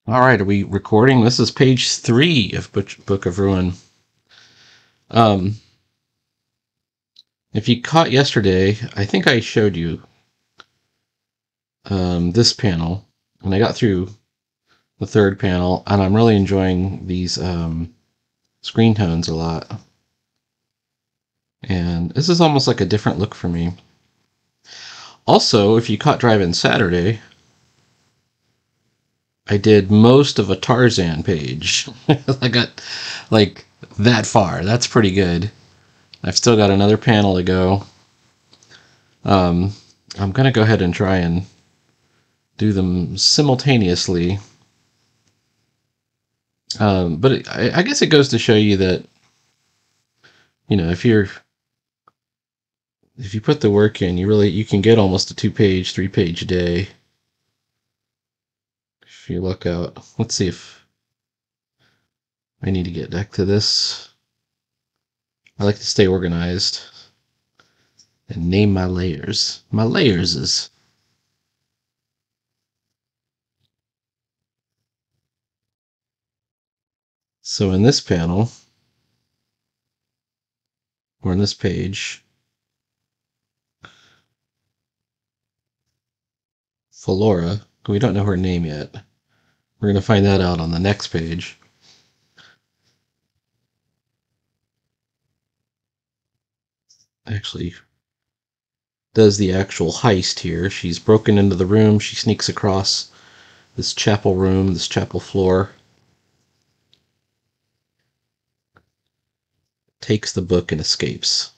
All right, are we recording? This is page 3 of Book of Ruin. Um, if you caught yesterday, I think I showed you this panel, and I got through the third panel, and I'm really enjoying these screen tones a lot. And this is almost like a different look for me. Also, if you caught Drive-In Saturday, I did most of a Tarzan page. I got like that far. That's pretty good. I've still got another panel to go. I'm going to go ahead and try and do them simultaneously. But I guess it goes to show you that, if you put the work in, you can get almost a 2-page, 3-page day. If you look out, let's see if I need to get back to this. I like to stay organized and name my layers. My layers is. So in this panel, or in this page, Flora, we don't know her name yet. We're going to find that out on the next page. Actually, does the actual heist here. She's broken into the room. She sneaks across this chapel room, this chapel floor, takes the book and escapes.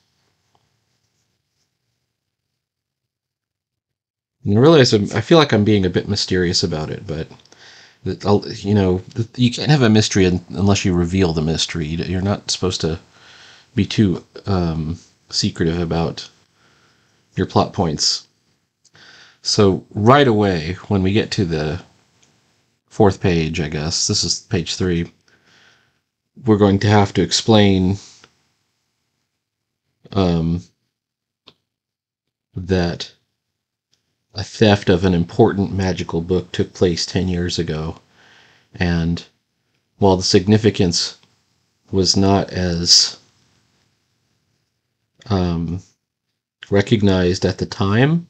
And I realize I feel like I'm being a bit mysterious about it, but you can't have a mystery unless you reveal the mystery. You're not supposed to be too secretive about your plot points. So right away, when we get to the fourth page, I guess, this is page 3, we're going to have to explain that a theft of an important magical book took place 10 years ago. And while the significance was not as recognized at the time,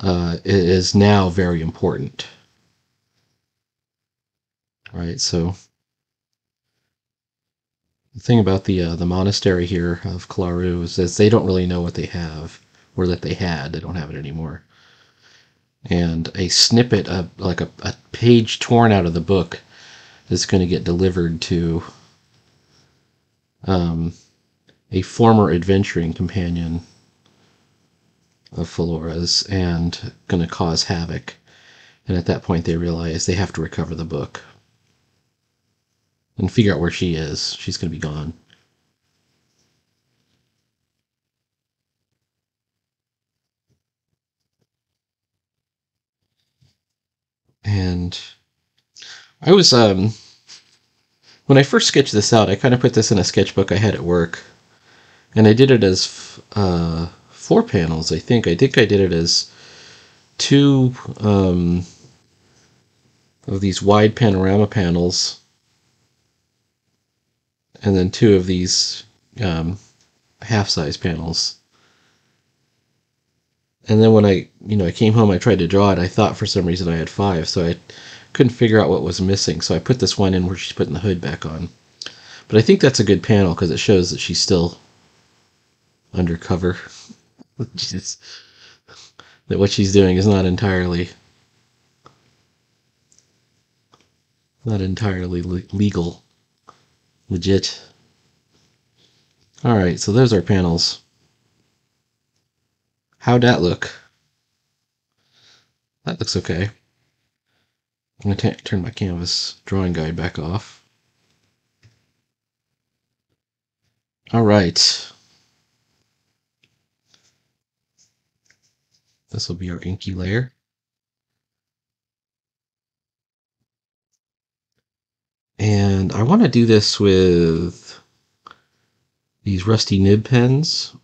it is now very important. Right, so the thing about the monastery here of Klaru is that they don't really know what they have, or that they had. They don't have it anymore. And a snippet of, like a page torn out of the book, is going to get delivered to a former adventuring companion of Felora's, and going to cause havoc. And at that point, they realize they have to recover the book and figure out where she is. She's going to be gone. And I was, when I first sketched this out, I kind of put this in a sketchbook I had at work. And I did it as 4 panels, I think. I think I did it as 2 of these wide panorama panels, and then 2 of these half-size panels. And then when I came home, I tried to draw it. I thought for some reason I had 5, so I couldn't figure out what was missing. So I put this one in where she's putting the hood back on. But I think that's a good panel because it shows that she's still undercover. That what she's doing is not entirely legal, legit. All right, so those are panels. How'd that look? That looks okay. I'm going to turn my canvas drawing guide back off. All right. This will be our inky layer. And I want to do this with these rusty nib pens.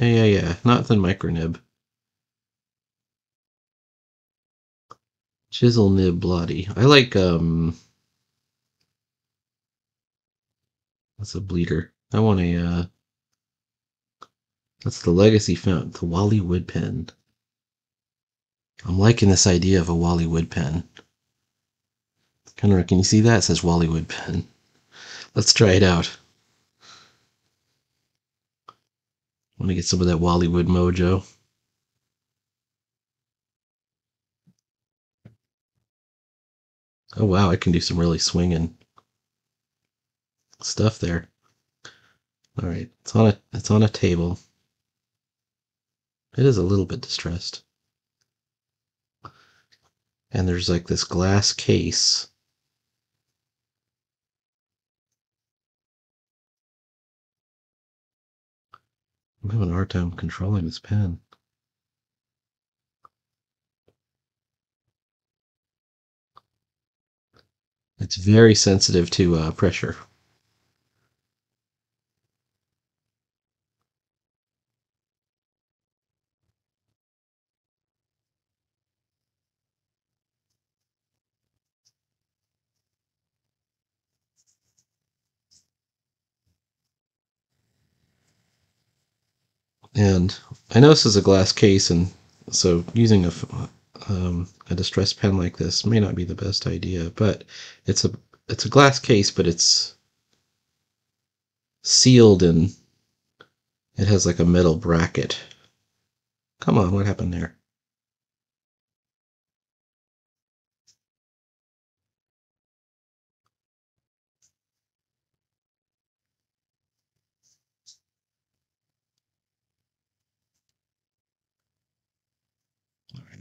Yeah, not the micro nib. Chisel nib bloody. I like that's a bleeder. I want a that's the legacy font, the Wally Wood pen. I'm liking this idea of a Wally Wood pen. Conrad, can you see that? It says Wally Wood pen. Let's try it out. I want to get some of that Wally Wood mojo. Oh wow, I can do some really swinging stuff there. All right, it's on a table. It is a little bit distressed. And there's like this glass case. I'm having a hard time controlling this pen. It's very sensitive to pressure. And I know this is a glass case, and so using a distressed pen like this may not be the best idea. But it's a glass case, but it's sealed and it has like a metal bracket. Come on, what happened there?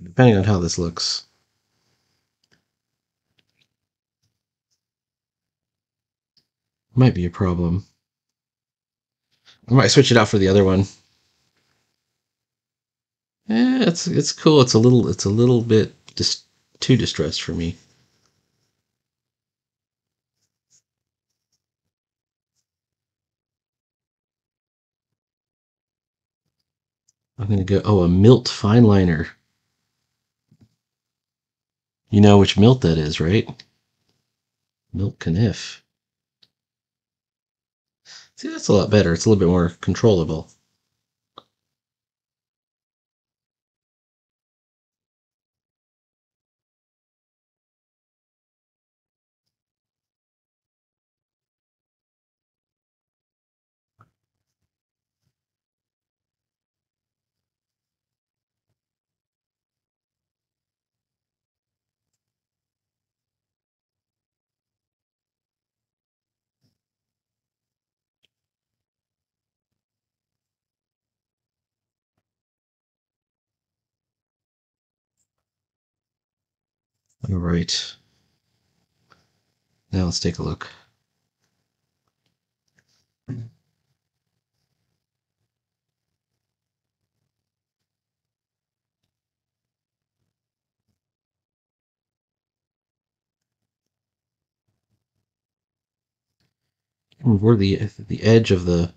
Depending on how this looks, might be a problem. I might switch it out for the other one. It's cool. It's a little bit just too distressed for me. I'm gonna go. Oh, a Milt fine liner. You know which Milt that is, right? Milt Caniff. See, that's a lot better. It's a little bit more controllable. All right. Now let's take a look. Where the edge of the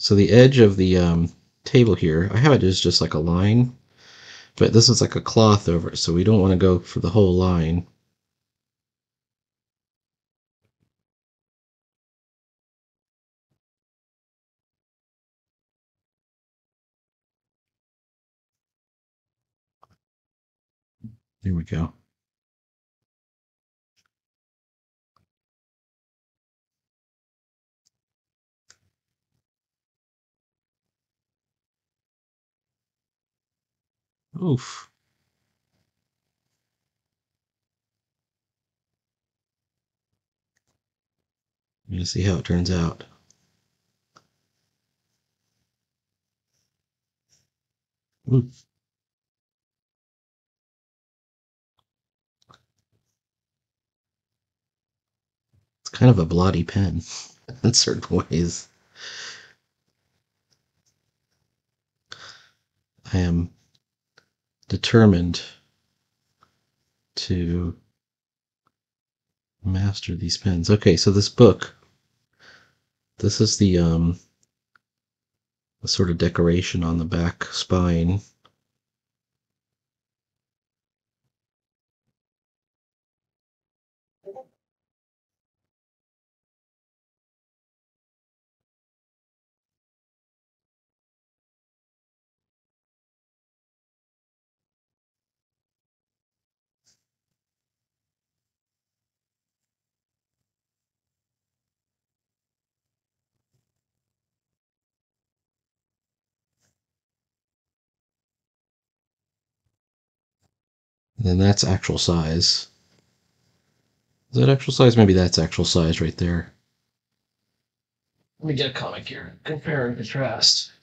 the edge of the table here, I have it as just like a line, but this is like a cloth over it, so we don't want to go for the whole line. There we go. Oof. I'm gonna see how it turns out. Oof. It's kind of a blotty pen in certain ways. I am determined to master these pens. Okay, so this book, this is the sort of decoration on the back spine. And then that's actual size. Is that actual size? Maybe that's actual size right there. Let me get a comic here. Compare and contrast.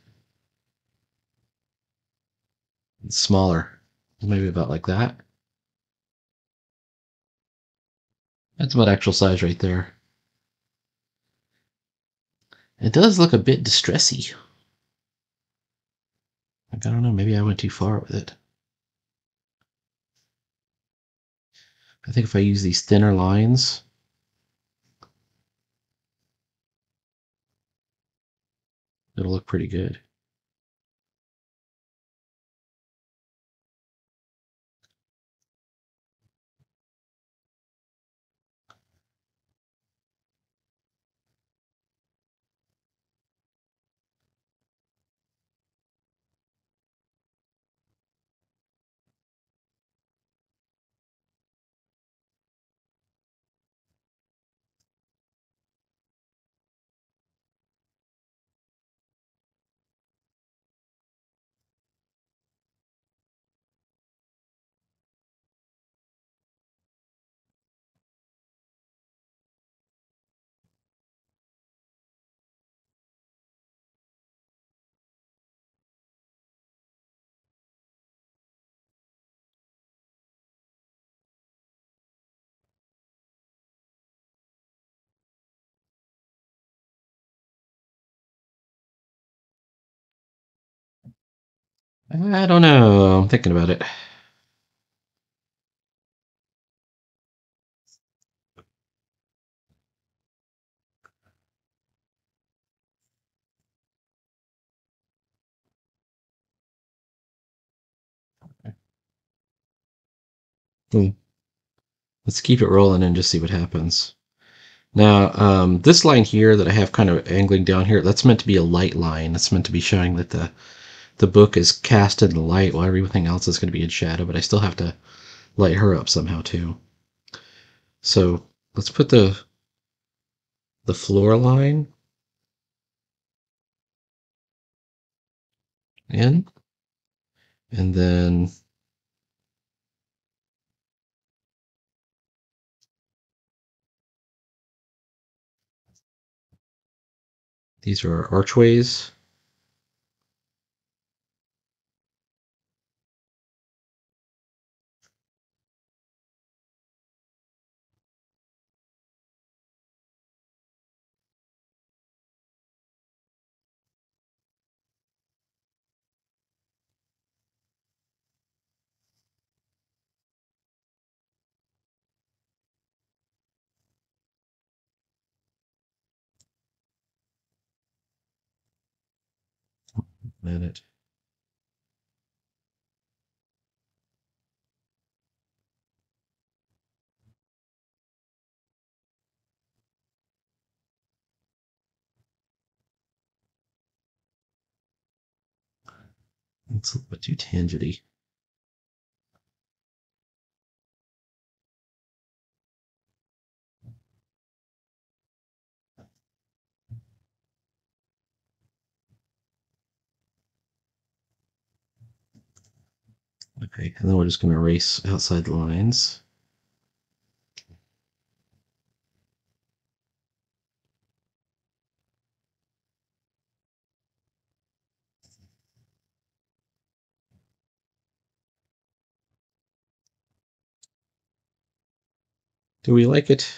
It's smaller. Maybe about like that. That's about actual size right there. It does look a bit distressy. Like, I don't know, maybe I went too far with it. I think if I use these thinner lines, it'll look pretty good. I don't know. I'm thinking about it. Hmm. Let's keep it rolling and just see what happens. Now, this line here that I have kind of angling down here, that's meant to be a light line. That's meant to be showing that the book is cast in the light while everything else is going to be in shadow, but I still have to light her up somehow too. So let's put the floor line in, and then these are our archways. Minute. It's a little bit too tangenty. Okay, and then we're just going to erase outside the lines. Do we like it?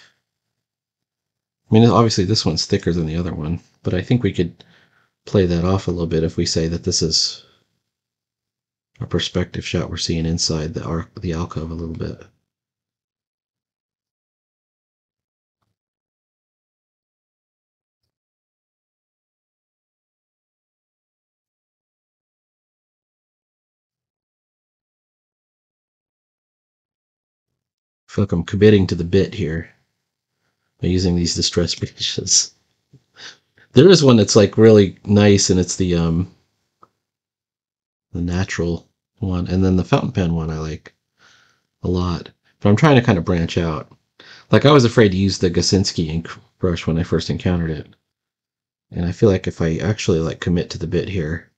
I mean, obviously this one's thicker than the other one, but I think we could play that off a little bit if we say that this is a perspective shot we're seeing inside the alcove a little bit. I feel like I'm committing to the bit here by using these distress pages. There is one that's like really nice, and it's the natural one, and then the fountain pen one I like a lot. But I'm trying to kind of branch out. Like I was afraid to use the Gasinski ink brush when I first encountered it, and I feel like if I actually like commit to the bit here,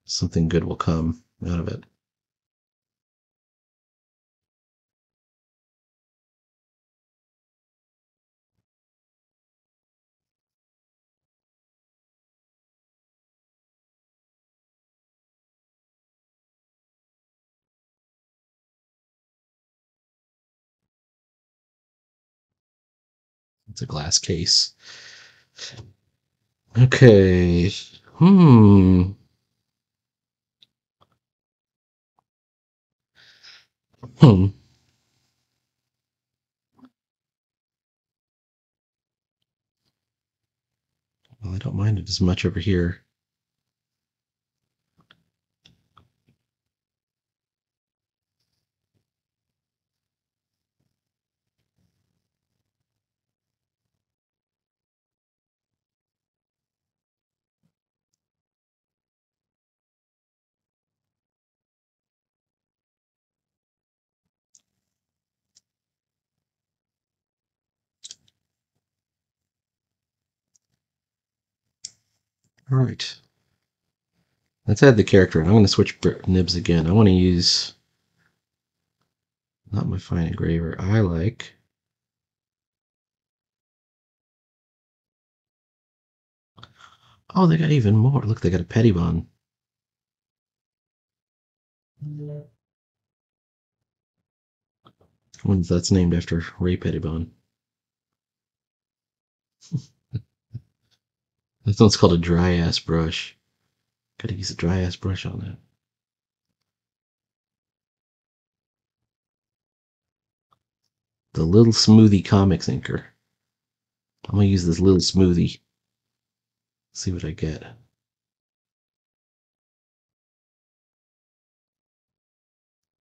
something good will come. out of it. It's a glass case. Okay. Hmm. Hmm. Well, I don't mind it as much over here. All right. Let's add the character. I'm going to switch nibs again. I want to use not my fine engraver. I like. Oh, they got even more. Look, they got a Pettibon. I wonder if that's named after Ray Pettibon. This one's called a dry ass brush. Gotta use a dry ass brush on that. The Little Smoothie Comics Inker. I'm gonna use this Little Smoothie. See what I get.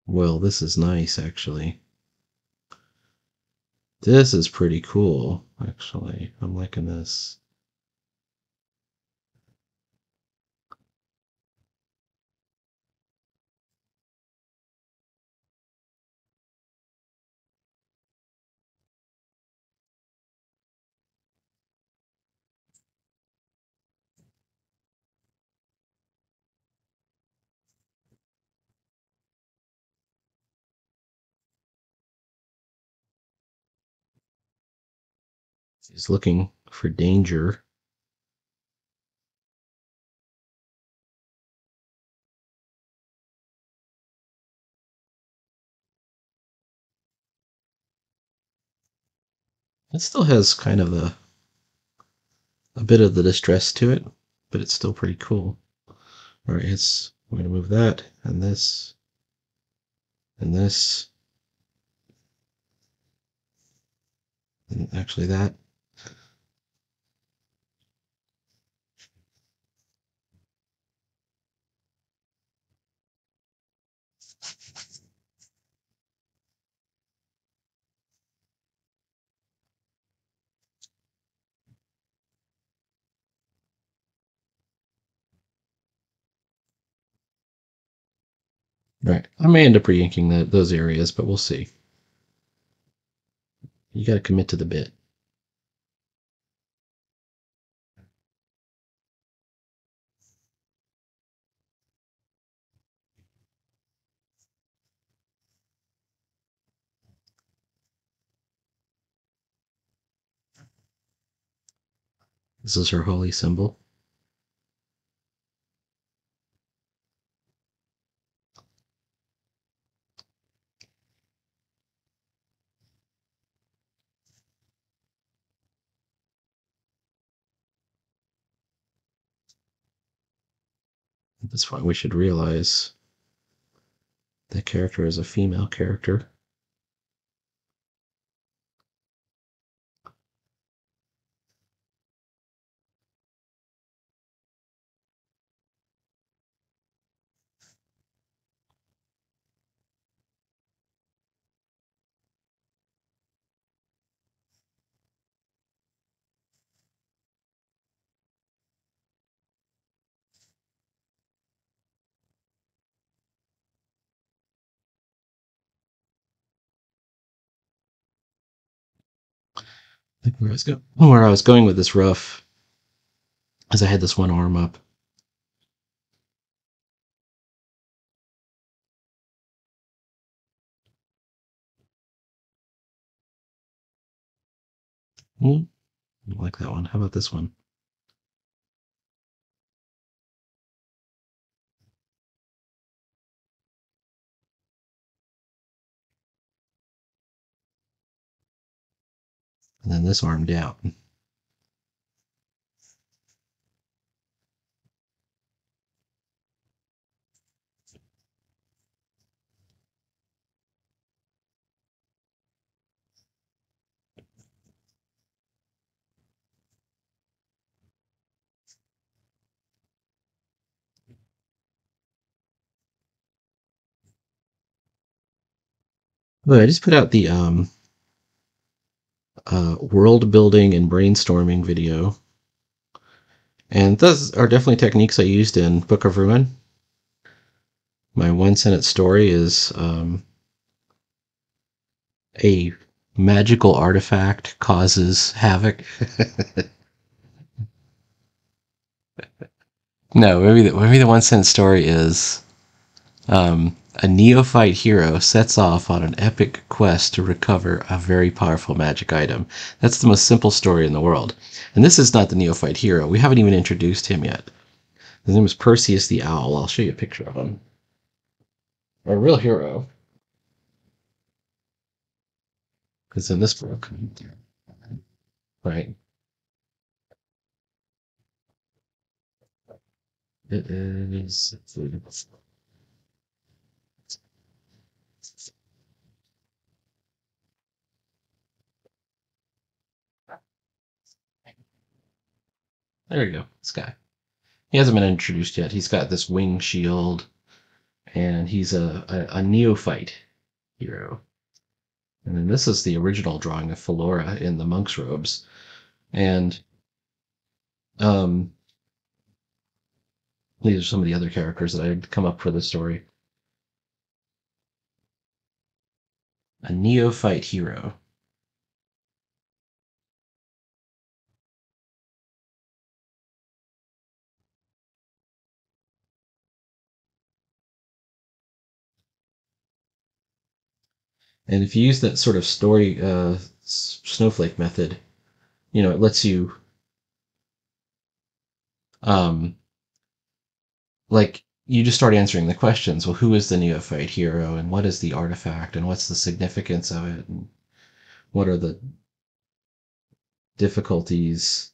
Well, this is nice, actually. This is pretty cool, actually. I'm liking this. He's looking for danger. It still has kind of a bit of the distress to it, but it's still pretty cool. All right, I'm going to move that and this and this, and actually that. All right, I may end up re-inking those areas, but we'll see. You got to commit to the bit. This is her holy symbol. At this point, we should realize the character is a female character. I think where I was going with this rough is I had this one arm up. I like that one. How about this one? And then this arm down. But I just put out the world building and brainstorming video. And those are definitely techniques I used in Book of Ruin. My one sentence story is a magical artifact causes havoc. No, maybe the one sentence story is a neophyte hero sets off on an epic quest to recover a very powerful magic item. That's the most simple story in the world. And this is not the neophyte hero. We haven't even introduced him yet. His name is Perseus the Owl. I'll show you a picture of him. A real hero. Because in this book, right, it is. There you go. This guy. He hasn't been introduced yet. He's got this wing shield, and he's a neophyte hero. And then this is the original drawing of Philora in the monk's robes. And um, these are some of the other characters that I had come up for the story. A neophyte hero. And if you use that sort of story snowflake method, it lets you um, like you just start answering the questions. Well, who is the neophyte hero, and what is the artifact, and what's the significance of it, and what are the difficulties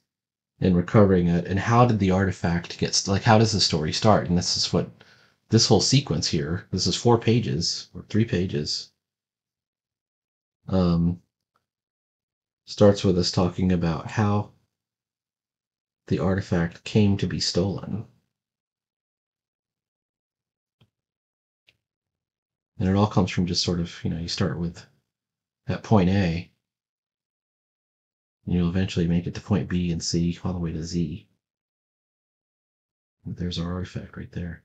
in recovering it, and how did the artifact get like how does the story start? And this is what this whole sequence here. This is 4 pages or 3 pages. Um, starts with us talking about how the artifact came to be stolen. And it all comes from just sort of, you start with at point A, and you'll eventually make it to point B and C all the way to Z. There's our artifact right there.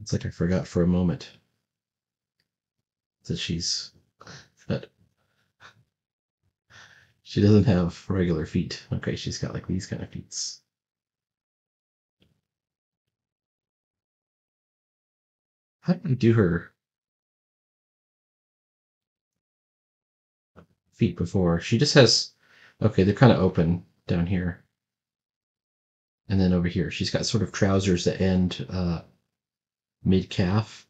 It's like I forgot for a moment that she doesn't have regular feet. Okay, she's got like these kind of feet. How did I do her feet before? She just has, okay, they're kind of open down here. And then over here, she's got sort of trousers that end mid calf.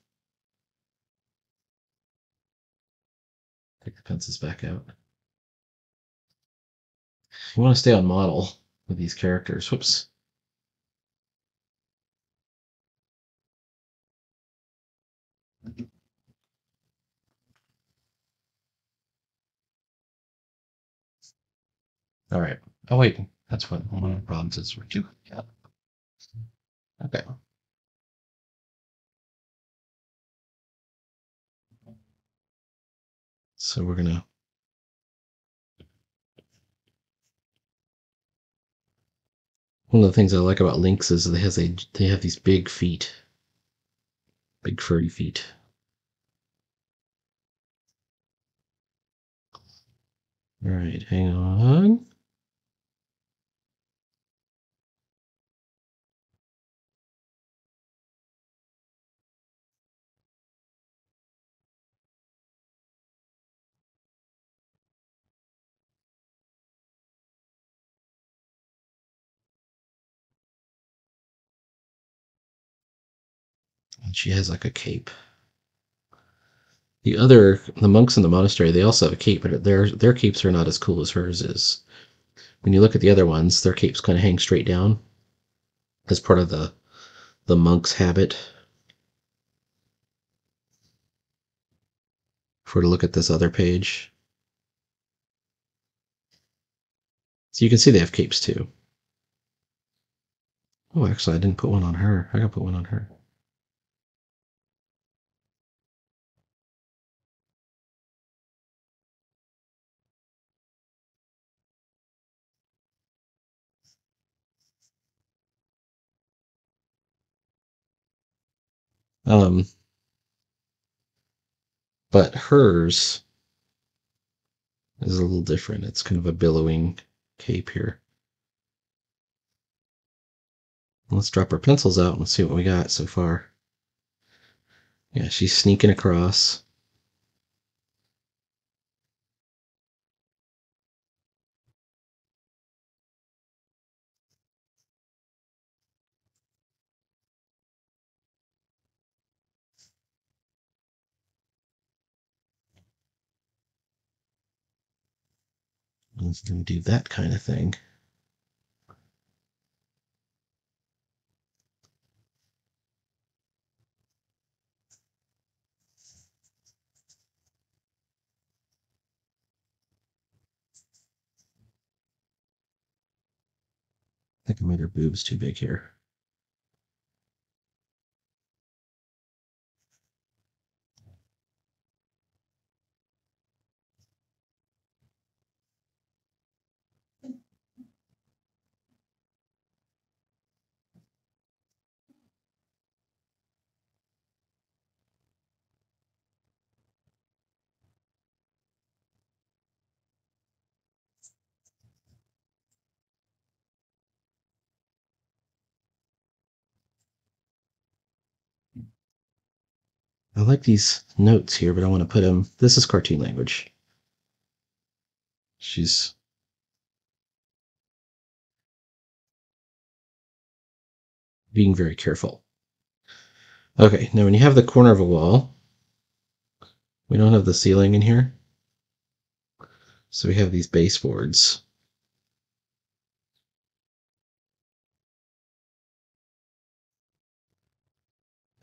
Take the pencils back out. You want to stay on model with these characters. Whoops. All right. Oh, wait. That's what one of the problems is. We're too. Yeah. Okay. So we're going to. One of the things I like about lynx is they have these big feet, big furry feet. All right, hang on. And she has like a cape. The monks in the monastery, they also have a cape, but their capes are not as cool as hers is. When you look at the other ones, their capes kind of hang straight down as part of the monk's habit. If we're to look at this other page, so you can see they have capes too. Oh, actually, I didn't put one on her. I gotta put one on her. Um, but hers is a little different. It's kind of a billowing cape here. Let's drop our pencils out and see what we got so far. Yeah, she's sneaking across. It's going to do that kind of thing. I think I made her boobs too big here. I like these notes here, but I want to put them. This is cartoon language. She's being very careful. Okay, now when you have the corner of a wall, we don't have the ceiling in here. So we have these baseboards.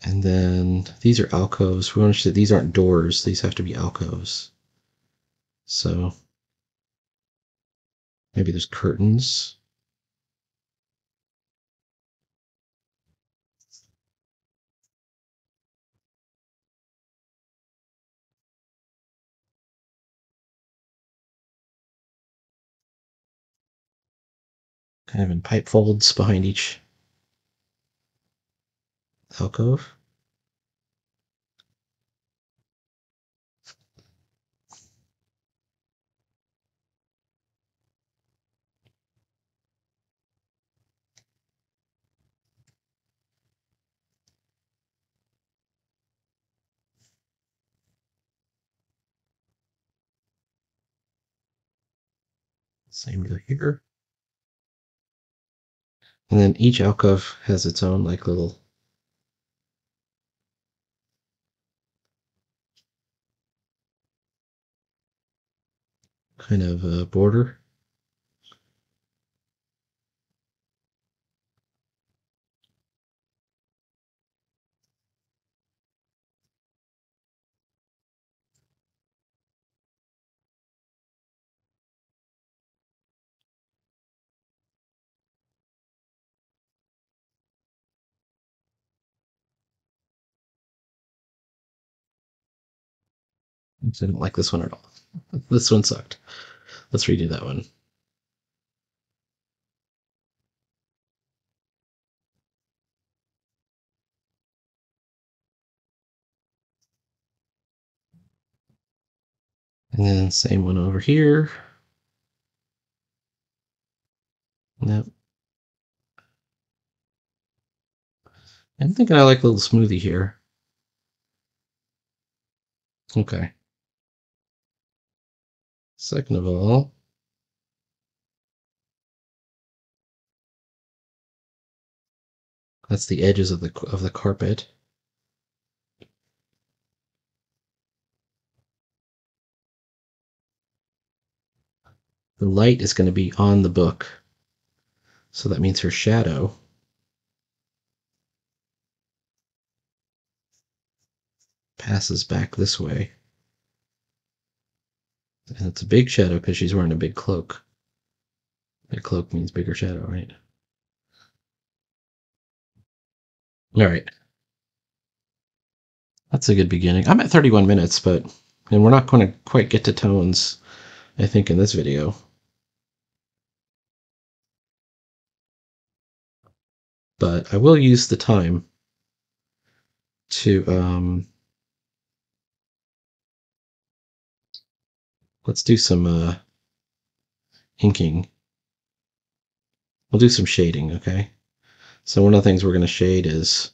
And then these are alcoves. We understand these aren't doors. These have to be alcoves. So maybe there's curtains. Kind of in pipe folds behind each alcove. Same deal here. And then each alcove has its own like little kind of border. I didn't like this one at all. This one sucked. Let's redo that one. And then same one over here. Nope. I'm thinking I like a little smoothie here. Okay. Second of all, that's the edges of the carpet. The light is going to be on the book. So that means her shadow passes back this way. And it's a big shadow because she's wearing a big cloak. That cloak means bigger shadow, right? All right. That's a good beginning. I'm at 31 minutes, and we're not going to quite get to tones, I think, in this video. But I will use the time to, let's do some inking. We'll do some shading, okay? So one of the things we're going to shade is,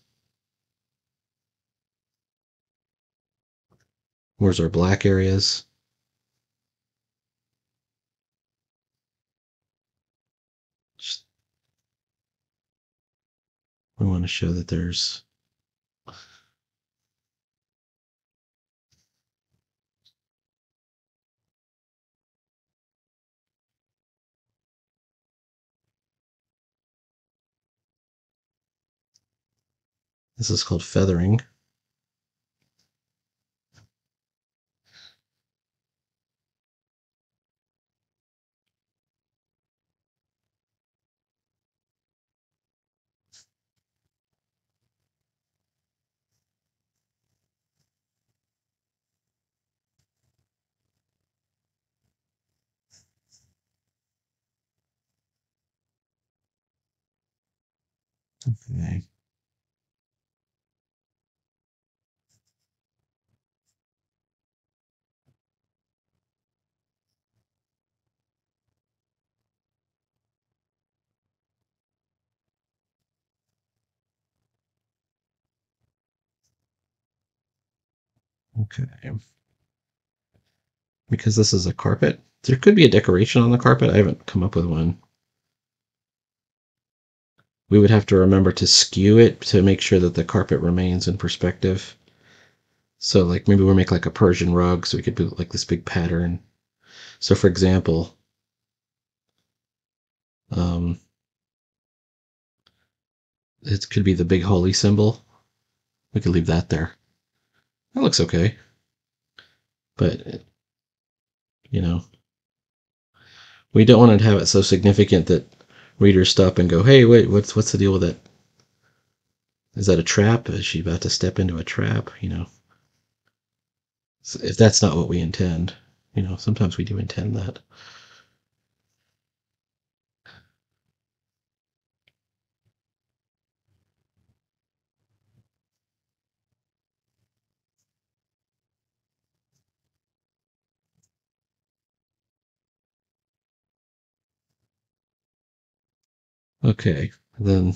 where's our black areas? We want to show that there's this is called feathering. Okay. Okay. Because this is a carpet, there could be a decoration on the carpet. I haven't come up with one. We would have to remember to skew it to make sure that the carpet remains in perspective. So like maybe we'll make like a Persian rug so we could do like this big pattern. So for example, it could be the big holy symbol. We could leave that there. That looks okay. But, we don't want to have it so significant that readers stop and go, hey, wait, what's the deal with it? Is that a trap? Is she about to step into a trap? So if that's not what we intend, sometimes we do intend that. Okay, then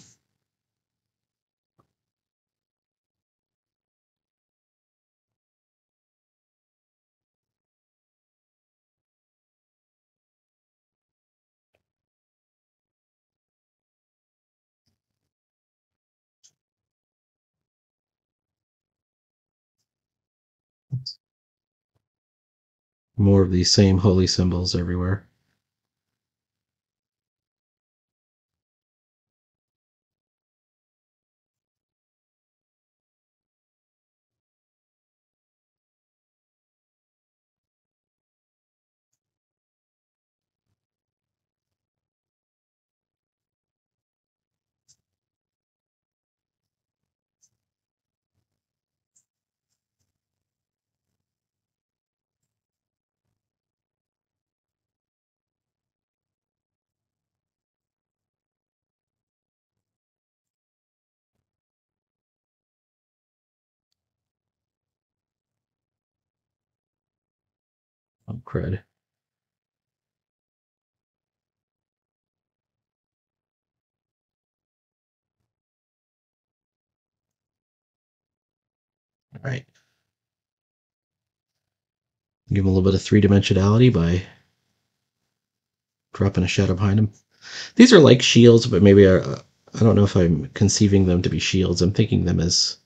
more of these same holy symbols everywhere. Oh, crud. All right. Give them a little bit of three-dimensionality by dropping a shadow behind them. These are like shields, but maybe I don't know if I'm conceiving them to be shields. I'm thinking them as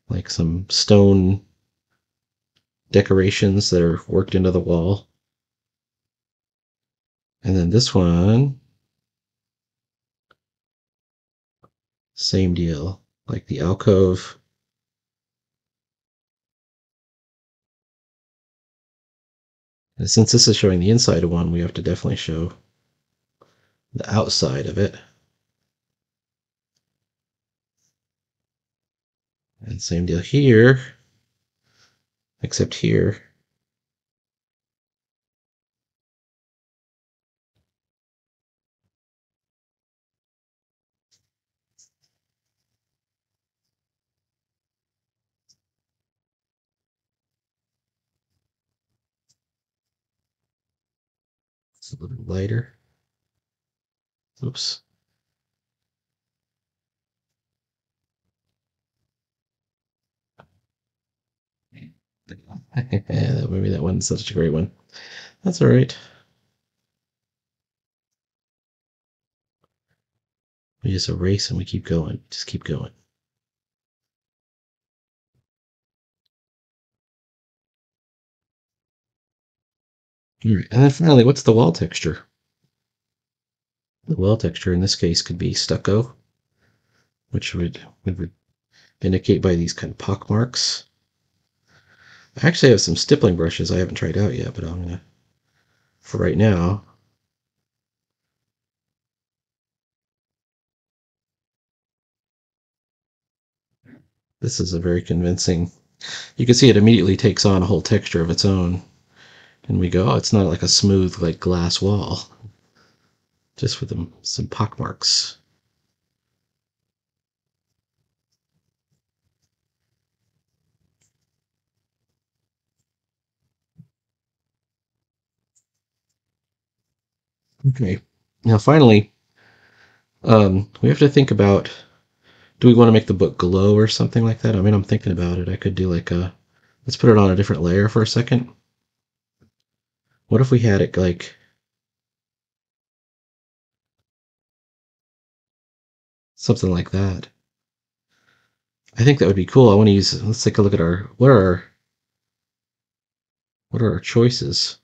like some stone decorations that are worked into the wall. And then this one, same deal, like the alcove. And since this is showing the inside of one, we have to definitely show the outside of it. And same deal here, except here. It's a little bit lighter. Oops. Maybe that one's such a great one. That's all right. We just erase and we keep going. Just keep going. All right. And then finally, what's the wall texture? The wall texture in this case could be stucco, which would indicate by these kind of pock marks. I actually have some stippling brushes I haven't tried out yet, but I'm gonna, for right now. This is a very convincing. You can see it immediately takes on a whole texture of its own, and we go, oh, it's not like a smooth like glass wall, just with some pock marks. Okay. Now finally, we have to think about, do we want to make the book glow or something like that? I mean, I'm thinking about it. I could do like let's put it on a different layer for a second. What if we had it like something like that? I think that would be cool. I want to use, let's take a look at what are our choices?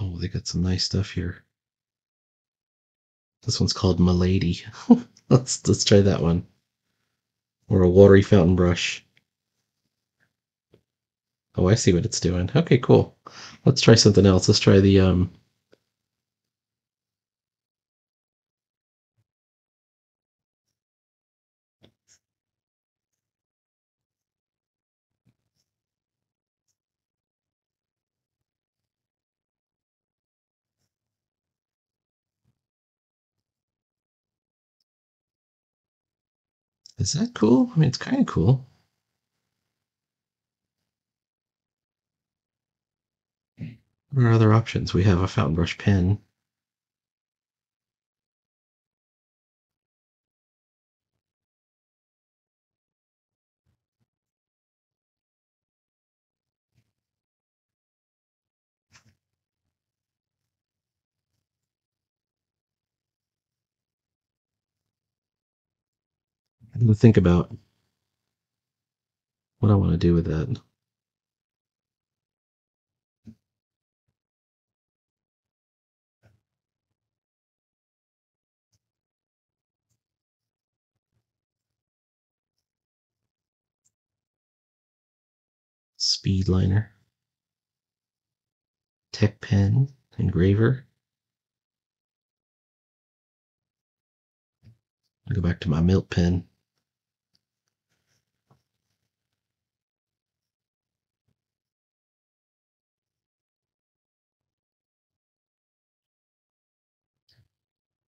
Oh, they got some nice stuff here. This one's called Milady. Let's try that one. Or a watery fountain brush. Oh, I see what it's doing. Okay, cool. Let's try something else. Let's try the is that cool? I mean, it's kind of cool. What are other options? We have a fountain brush pen. I have to think about what I want to do with that. Speed liner, tech pen, engraver. I'll go back to my milk pen.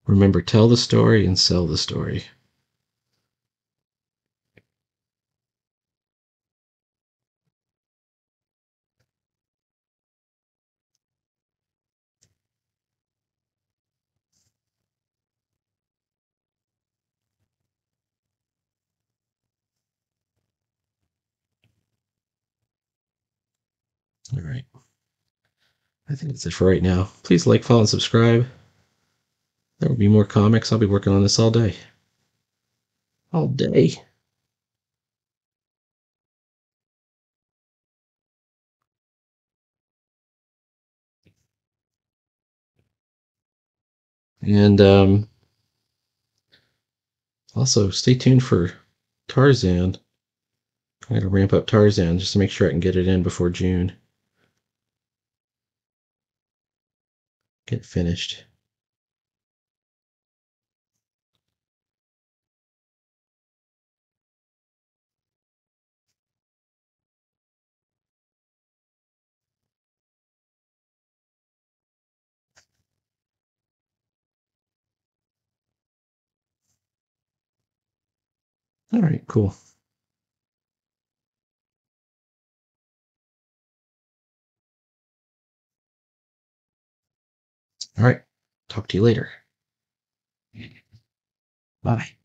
Remember, tell the story and sell the story. All right. I think that's it for right now. Please like, follow, and subscribe. There will be more comics. I'll be working on this all day. all day. And also stay tuned for Tarzan. I gotta ramp up Tarzan just to make sure I can get it in before June. Get finished. All right, cool. All right. Talk to you later. Bye.